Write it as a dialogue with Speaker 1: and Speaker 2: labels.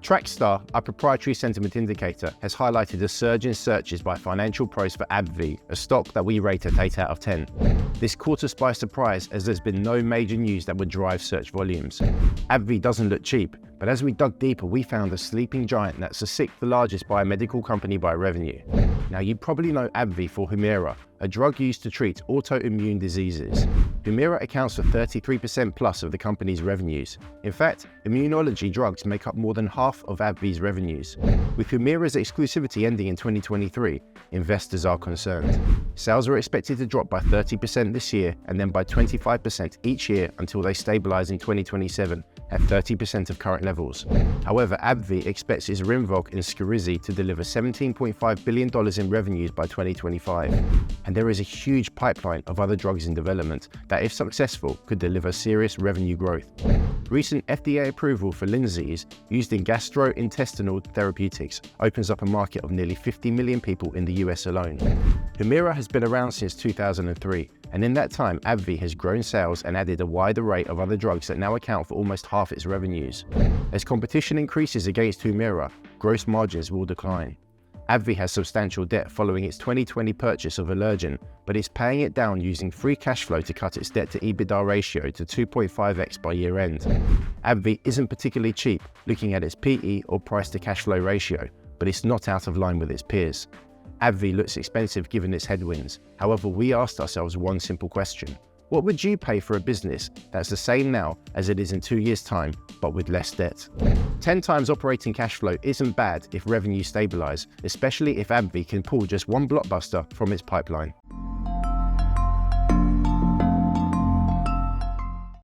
Speaker 1: Trackstar, our proprietary sentiment indicator, has highlighted a surge in searches by financial pros for ABBV, a stock that we rate at 8 out of 10. This caught us by surprise as there's been no major news that would drive search volumes. ABBV doesn't look cheap, but as we dug deeper, we found a sleeping giant that's the 6th largest biomedical company by revenue. Now, you probably know ABBV for Humira, a drug used to treat autoimmune diseases. Humira accounts for 33% plus of the company's revenues. In fact, immunology drugs make up more than half of AbbVie's revenues. With Humira's exclusivity ending in 2023, investors are concerned. Sales are expected to drop by 30% this year and then by 25% each year until they stabilize in 2027 at 30% of current levels. However, AbbVie expects its Rinvoq and Skyrizi to deliver $17.5 billion in revenues by 2025. And there is a huge pipeline of other drugs in development that, if successful, could deliver serious revenue growth. Recent FDA approval for Linzess, used in gastrointestinal therapeutics, opens up a market of nearly 50 million people in the US alone. Humira has been around since 2003, and in that time, AbbVie has grown sales and added a wide array of other drugs that now account for almost half its revenues. As competition increases against Humira, gross margins will decline. AbbVie has substantial debt following its 2020 purchase of Allergan, but it's paying it down using free cash flow to cut its debt to EBITDA ratio to 2.5x by year end. AbbVie isn't particularly cheap, looking at its PE or price to cash flow ratio, but it's not out of line with its peers. AbbVie looks expensive given its headwinds. However, we asked ourselves one simple question: what would you pay for a business that's the same now as it is in 2 years' time, but with less debt? 10 times operating cash flow isn't bad if revenues stabilize, especially if AbbVie can pull just one blockbuster from its pipeline.